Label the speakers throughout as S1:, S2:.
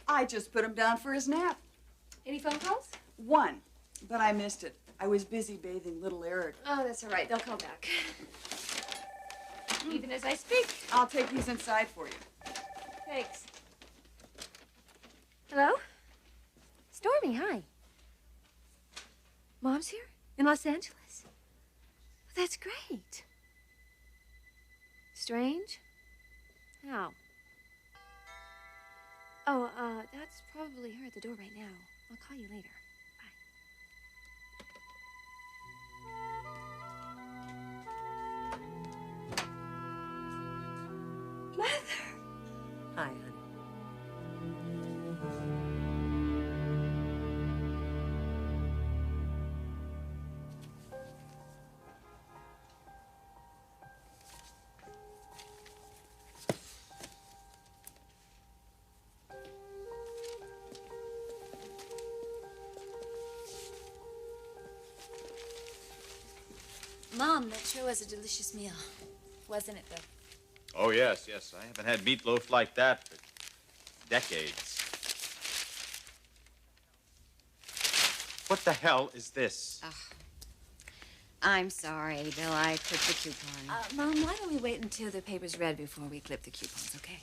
S1: I just put him down for his nap.
S2: Any phone calls?
S1: One, but I missed it. I was busy bathing little Eric.
S2: Oh, that's all right. They'll call back. Even as I speak.
S1: I'll take these inside for you.
S2: Thanks. Hello? Stormy, hi. Mom's here? In Los Angeles? That's great. Strange? How? Oh, that's probably her at the door right now. I'll call you later. Bye. Mother!
S3: Hi, honey.
S4: Mom, that sure was a delicious meal. Wasn't it, though?
S5: Oh, yes, yes. I haven't had meatloaf like that for decades. What the hell is this?
S6: I'm sorry, Bill. I clipped the coupon.
S4: Mom, why don't we wait until the paper's read before we clip the coupons, okay?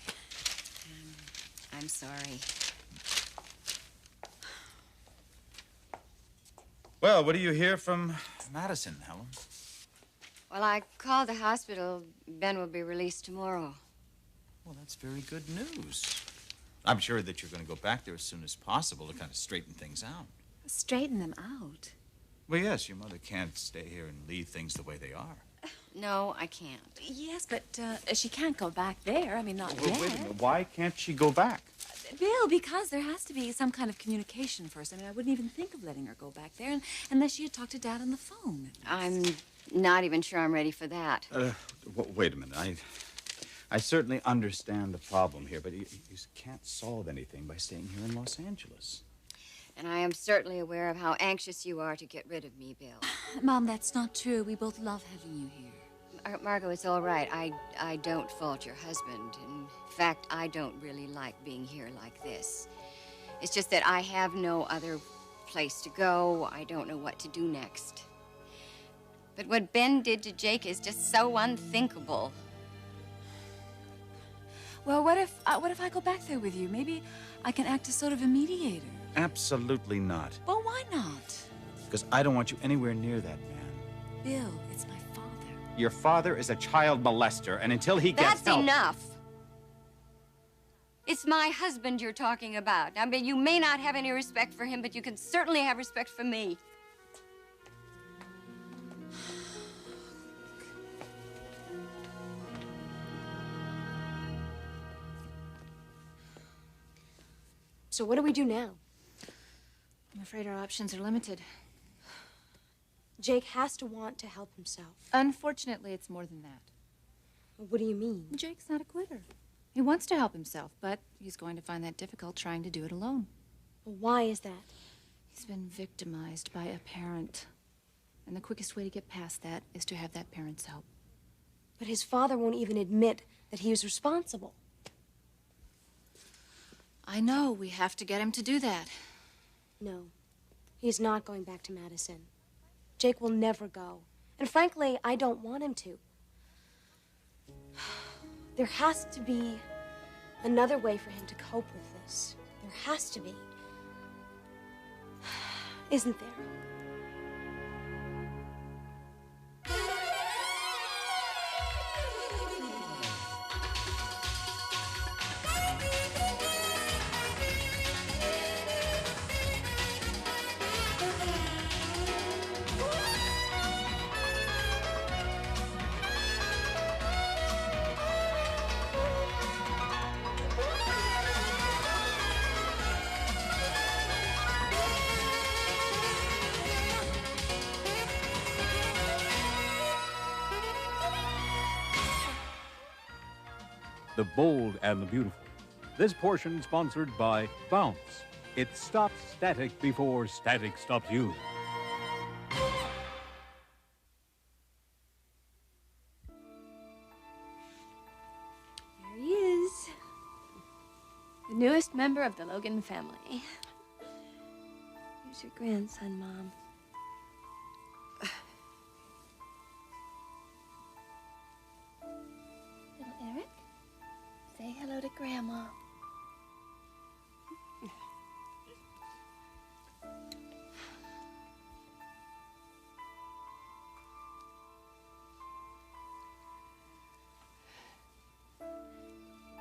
S6: I'm sorry.
S5: Well, what do you hear from Madison, Helen?
S6: Well, I called the hospital. Ben will be released tomorrow.
S5: Well, that's very good news. I'm sure that you're going to go back there as soon as possible to kind of straighten things out.
S4: Straighten them out?
S5: Well, yes, your mother can't stay here and leave things the way they are.
S6: No, I can't.
S4: Yes, but she can't go back there. I mean, not
S5: Well,
S4: yet.
S5: wait a minute. Why can't she go back?
S4: Bill, because there has to be some kind of communication first. I mean, I wouldn't even think of letting her go back there unless she had talked to Dad on the phone.
S6: I'm not even sure I'm ready for that.
S5: Wait a minute. I certainly understand the problem here, but you can't solve anything by staying here in Los Angeles.
S6: And I am certainly aware of how anxious you are to get rid of me, Bill.
S4: Mom, that's not true. We both love having you here.
S6: Margot, it's all right. I don't fault your husband. In fact, I don't really like being here like this. It's just that I have no other place to go. I don't know what to do next. But what Ben did to Jake is just so unthinkable.
S4: Well, what if I go back there with you? Maybe I can act as sort of a mediator.
S5: Absolutely not.
S4: Well, why not?
S5: Because I don't want you anywhere near that man.
S4: Bill, it's my father.
S5: Your father is a child molester, and until he gets
S6: That's
S5: help...
S6: enough. It's my husband you're talking about. I mean, you may not have any respect for him, but you can certainly have respect for me.
S2: So what do we do now?
S4: I'm afraid our options are limited.
S2: Jake has to want to help himself.
S4: Unfortunately, it's more than that.
S2: What do you mean?
S4: Jake's not a quitter. He wants to help himself, but he's going to find that difficult trying to do it alone.
S2: Well, why is that?
S4: He's been victimized by a parent. And the quickest way to get past that is to have that parent's help.
S2: But his father won't even admit that he was responsible.
S4: I know. We have to get him to do that.
S2: No, he's not going back to Madison. Jake will never go. And frankly, I don't want him to. There has to be another way for him to cope with this. There has to be. Isn't there?
S7: The bold and the beautiful. This portion sponsored by Bounce. It stops static before static stops you.
S2: There he is. newest member of the Logan family. Here's your grandson, Mom. Little Eric, say hello to Grandma.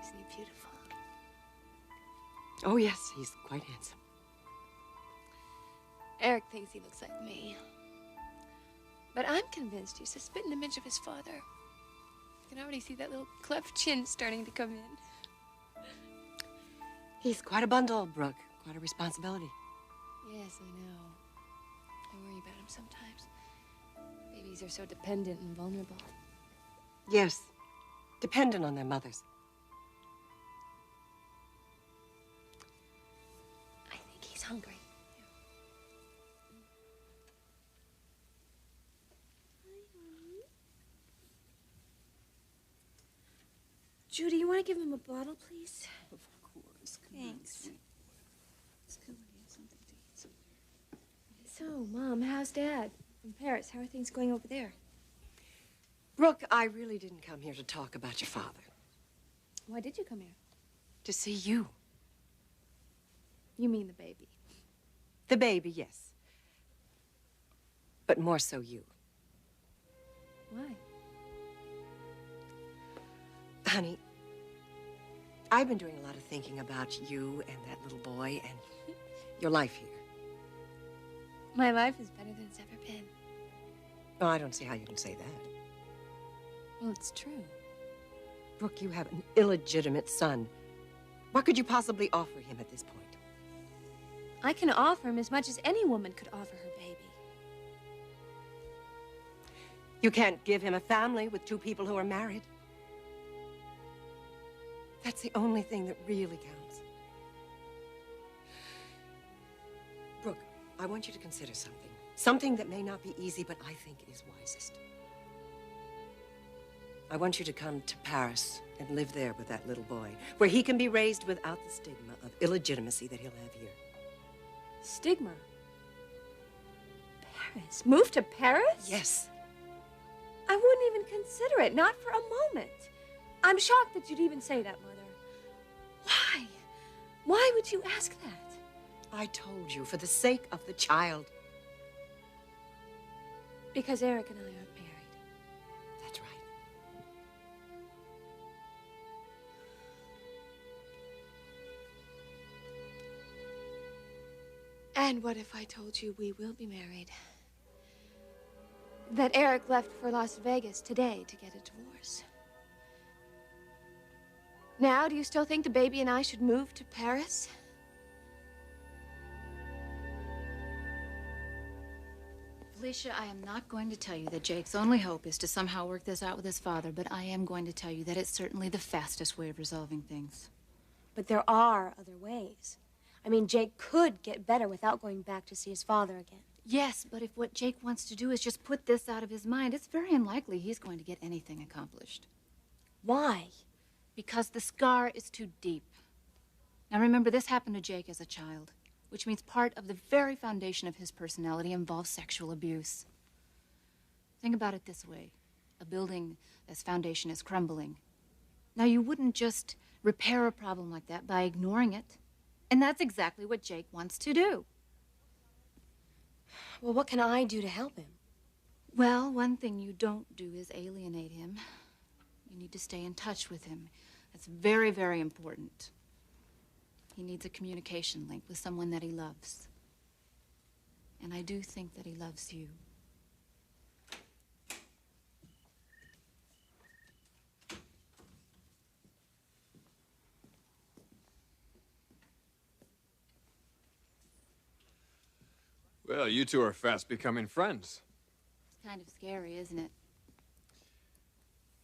S2: Isn't he beautiful?
S3: Oh, yes, he's quite handsome.
S2: Eric thinks he looks like me. But I'm convinced he's a spitting image of his father. You can already see that little cleft chin starting to come in.
S3: He's quite a bundle, Brooke. Quite a responsibility.
S2: Yes, I know. I worry about him sometimes. Babies are so dependent and vulnerable.
S3: Yes, dependent on their mothers.
S2: I think he's hungry. Judy, you want to give him a bottle, please?
S1: Of course.
S2: Thanks.
S1: Let's come and get something to eat somewhere.
S2: So, Mom, how's Dad? In Paris, how are things going over there?
S3: Brooke, I really didn't come here to talk about your father.
S2: Why did you come here?
S3: To see you.
S2: You mean the baby.
S3: The baby, yes. But more so you.
S2: Why?
S3: Honey, I've been doing a lot of thinking about you and that little boy and your life here.
S2: My life is better than it's ever been.
S3: Oh, I don't see how you can say that.
S2: Well, it's true.
S3: Brooke, you have an illegitimate son. What could you possibly offer him at this point?
S2: I can offer him as much as any woman could offer her baby.
S3: You can't give him a family with two people who are married. That's the only thing that really counts. Brooke, I want you to consider something. Something that may not be easy, but I think is wisest. I want you to come to Paris and live there with that little boy, where he can be raised without the stigma of illegitimacy that he'll have here.
S2: Stigma? Paris? Move to Paris?
S3: Yes.
S2: I wouldn't even consider it, not for a moment. I'm shocked that you'd even say that, Mother. Why? Why would you ask that?
S3: I told you, for the sake of the child.
S2: Because Eric and I aren't married.
S3: That's right.
S2: And what if I told you we will be married? That Eric left for Las Vegas today to get a divorce. Now, do you still think the baby and I should move to Paris?
S4: Felicia, I am not going to tell you that Jake's only hope is to somehow work this out with his father, but I am going to tell you that it's certainly the fastest way of resolving things.
S2: But there are other ways. I mean, Jake could get better without going back to see his father again.
S4: Yes, but if what Jake wants to do is just put this out of his mind, it's very unlikely he's going to get anything accomplished.
S2: Why?
S4: Because the scar is too deep. Now remember, this happened to Jake as a child, which means part of the very foundation of his personality involves sexual abuse. Think about it this way. A building that's foundation is crumbling. Now, you wouldn't just repair a problem like that by ignoring it. And that's exactly what Jake wants to do.
S2: Well, what can I do to help him?
S4: Well, one thing you don't do is alienate him. You need to stay in touch with him. That's very, very important. He needs a communication link with someone that he loves. And I do think that he loves you.
S8: Well, you two are fast becoming friends.
S4: It's kind of scary, isn't it?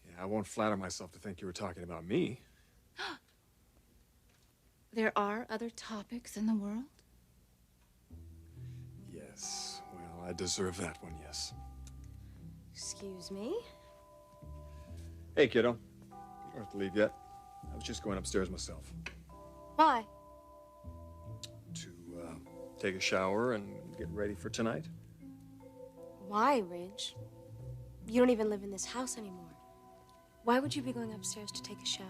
S8: Yeah, I won't flatter myself to think you were talking about me.
S4: There are other topics in the world?
S8: Yes, well, I deserve that one, yes.
S2: Excuse me?
S8: Hey, kiddo. You don't have to leave yet. I was just going upstairs myself.
S9: Why?
S8: To take a shower and get ready for tonight.
S9: Why, Ridge? You don't even live in this house anymore. Why would you be going upstairs to take a shower?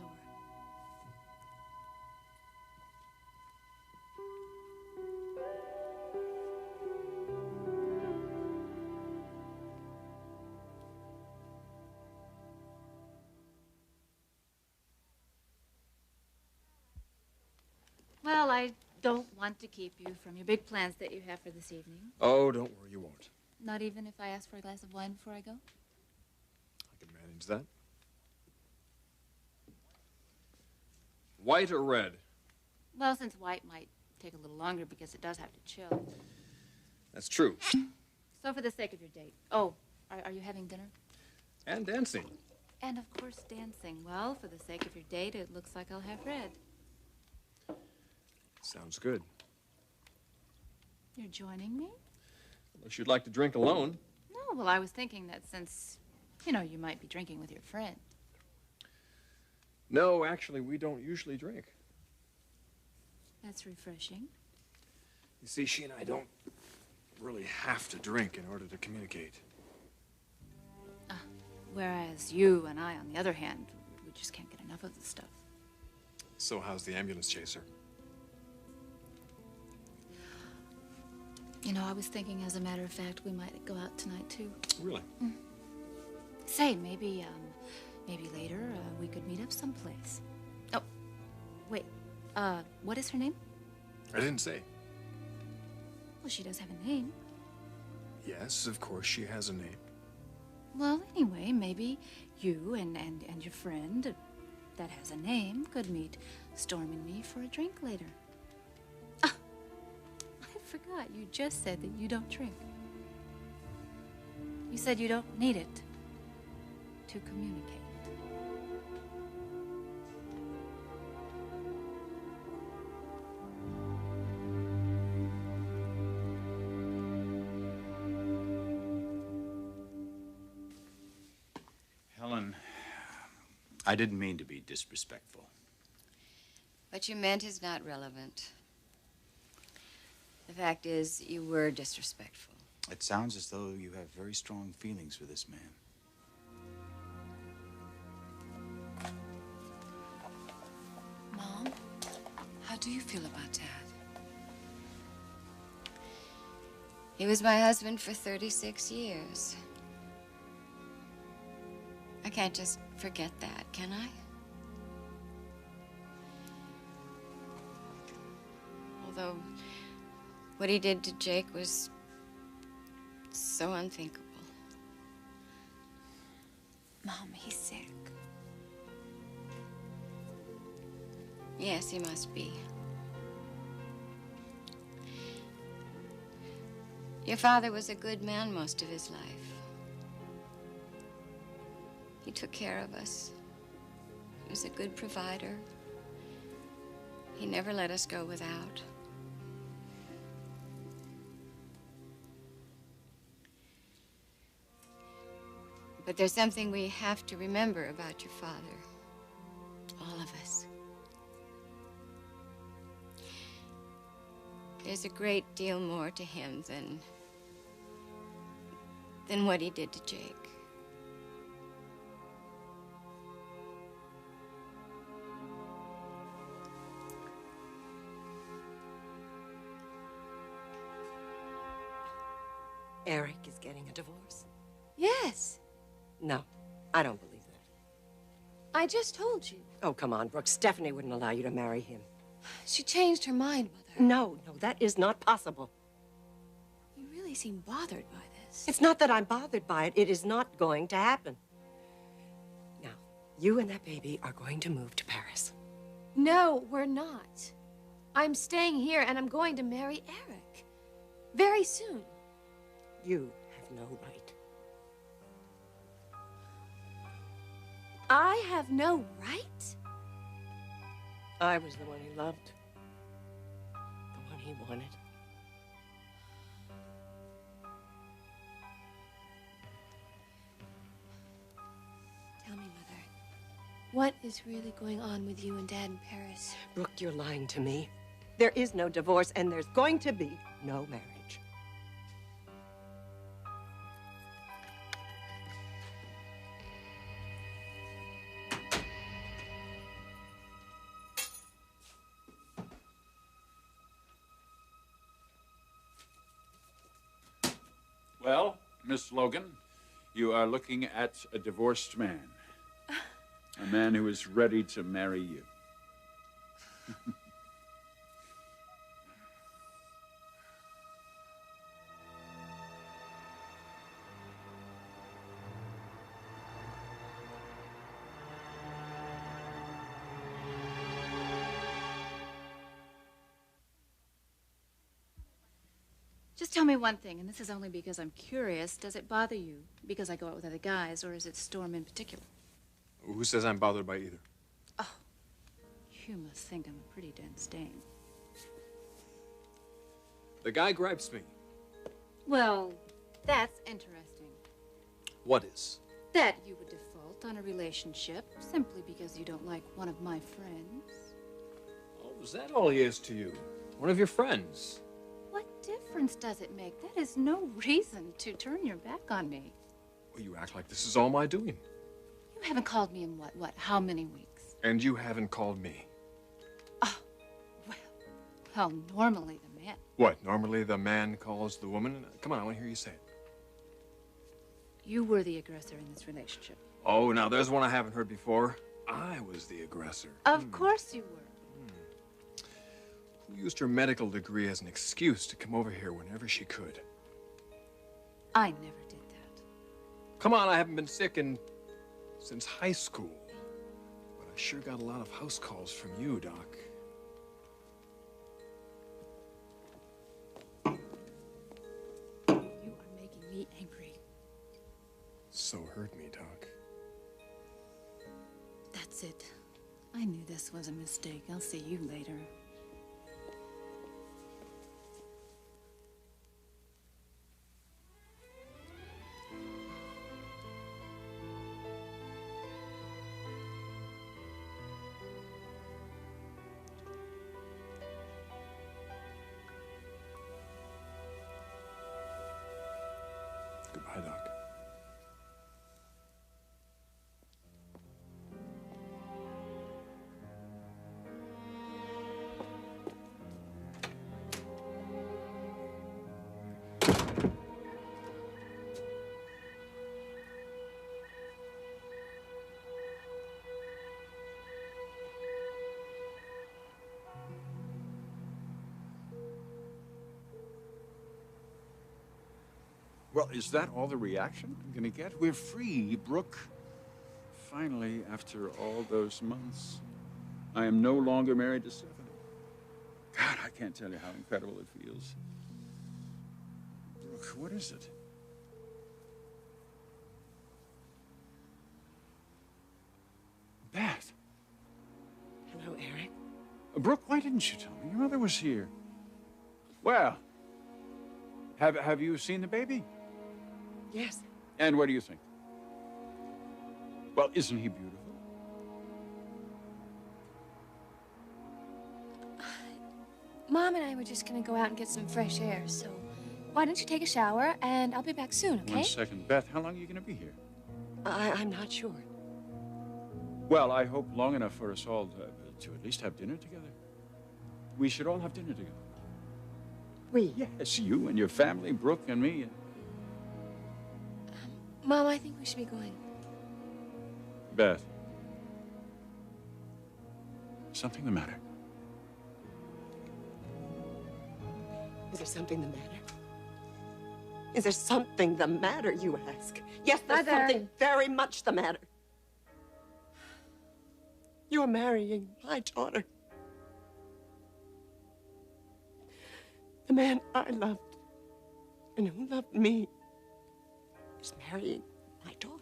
S4: Well, I don't want to keep you from your big plans that you have for this evening.
S8: Oh, don't worry, you won't.
S4: Not even if I ask for a glass of wine before I go?
S8: I can manage that. White or red?
S4: Well, since white might take a little longer because it does have to chill.
S8: That's true.
S4: So for the sake of your date. Oh, are you having dinner?
S8: And dancing.
S4: And of course dancing. Well, for the sake of your date, it looks like I'll have red.
S8: Sounds good.
S4: You're joining me?
S8: Unless you'd like to drink alone.
S4: No, well, I was thinking that since, you know, you might be drinking with your friend.
S8: No, actually, we don't usually drink.
S4: That's refreshing.
S8: You see, she and I don't really have to drink in order to communicate.
S4: Whereas you and I, on the other hand, we just can't get enough of the stuff.
S8: So how's the ambulance chaser?
S4: You know, I was thinking, as a matter of fact, we might go out tonight, too.
S8: Really?
S4: Say, maybe later, we could meet up someplace. Oh, wait, what is her name?
S8: I didn't say.
S4: Well, she does have a name.
S8: Yes, of course, she has a name.
S4: Well, anyway, maybe you and your friend that has a name could meet Storm and me for a drink later. Ah, I forgot, you just said that you don't drink. You said you don't need it to communicate.
S5: Helen, I didn't mean to be disrespectful.
S6: What you meant is not relevant. The fact is, you were disrespectful.
S5: It sounds as though you have very strong feelings for this man.
S1: Mom, how do you feel about Dad?
S6: He was my husband for 36 years. I can't just forget that, can I? Although what he did to Jake was so unthinkable.
S1: Mom, he's sick.
S6: Yes, he must be. Your father was a good man most of his life. He took care of us. He was a good provider. He never let us go without. But there's something we have to remember about your father. All of us. There's a great deal more to him than what he did to Jake.
S3: Eric is getting a divorce?
S9: Yes,
S3: No, I don't believe that.
S9: I just told you.
S3: Oh, come on, Brooke. Stephanie wouldn't allow you to marry him.
S9: She changed her mind, Mother.
S3: No, that is not possible.
S9: You really seem bothered by this.
S3: It's not that I'm bothered by it. It is not going to happen. Now, you and that baby are going to move to Paris.
S9: No, we're not. I'm staying here and I'm going to marry Eric. Very soon.
S3: You have no right.
S9: I have no right?
S3: I was the one he loved. The one he wanted.
S9: Tell me, Mother,
S2: What is really going on with you and Dad in Paris?
S3: Brooke, you're lying to me. There is no divorce, and there's going to be no marriage.
S10: Well, Miss Logan, you are looking at a divorced man. A man who is ready to marry you.
S4: Just tell me one thing, and this is only because I'm curious. Does it bother you because I go out with other guys, or is it Storm in particular?
S8: Who says I'm bothered by either?
S4: Oh, you must think I'm a pretty dense dame.
S8: The guy gripes me.
S4: Well, that's interesting.
S8: What is?
S4: That you would default on a relationship simply because you don't like one of my friends.
S8: Oh, is that all he is to you? One of your friends?
S4: What difference does it make? That is no reason to turn your back on me.
S8: Well, you act like this is all my doing.
S4: You haven't called me in how many weeks?
S8: And you haven't called me.
S4: Oh, well, normally the man.
S8: What, normally the man calls the woman? Come on, I want to hear you say it.
S4: You were the aggressor in this relationship.
S8: Oh, now there's one I haven't heard before. I was the aggressor.
S4: Of course you were.
S8: Who used her medical degree as an excuse to come over here whenever she could?
S4: I never did that.
S8: Come on, I haven't been sick since high school. But I sure got a lot of house calls from you, Doc.
S4: You are making me angry.
S8: So hurt me, Doc.
S4: That's it. I knew this was a mistake. I'll see you later.
S8: Goodbye, Doc.
S10: Well, is that all the reaction I'm gonna get? We're free, Brooke. Finally, after all those months, I am no longer married to Stephanie. God, I can't tell you how incredible it feels. Brooke, what is it? Beth.
S3: Hello, Eric.
S10: Brooke, why didn't you tell me? Your mother was here. Well, have you seen the baby?
S3: Yes.
S10: And what do you think? Well, isn't he beautiful?
S2: Mom and I were just gonna go out and get some fresh air, so why don't you take a shower and I'll be back soon, okay?
S10: 1 second. Beth, how long are you gonna be here?
S3: I'm not sure.
S10: Well, I hope long enough for us all to at least have dinner together. We should all have dinner together.
S3: We?
S10: Yes, you and your family, Brooke and me.
S2: Mom, I think we should be going.
S10: Beth. Something the matter?
S3: Is there something the matter? Is there something the matter, you ask? Yes, there's
S2: Mother.
S3: something very much the matter. You're marrying my daughter. The man I loved and who loved me is marrying my daughter.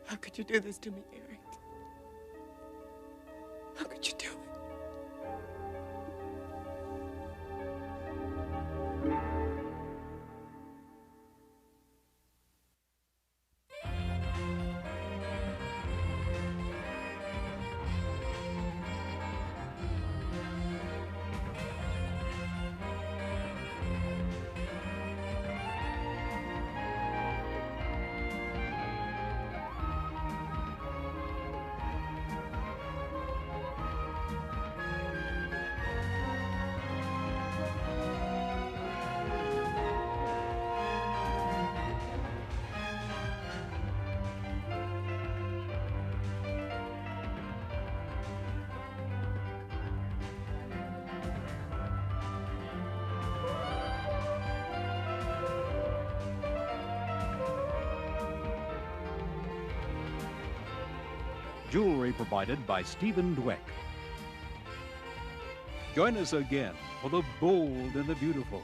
S3: How could you do this to me, Eric? How could you do it?
S7: Jewelry provided by Stephen Dweck. Join us again for The Bold and the Beautiful.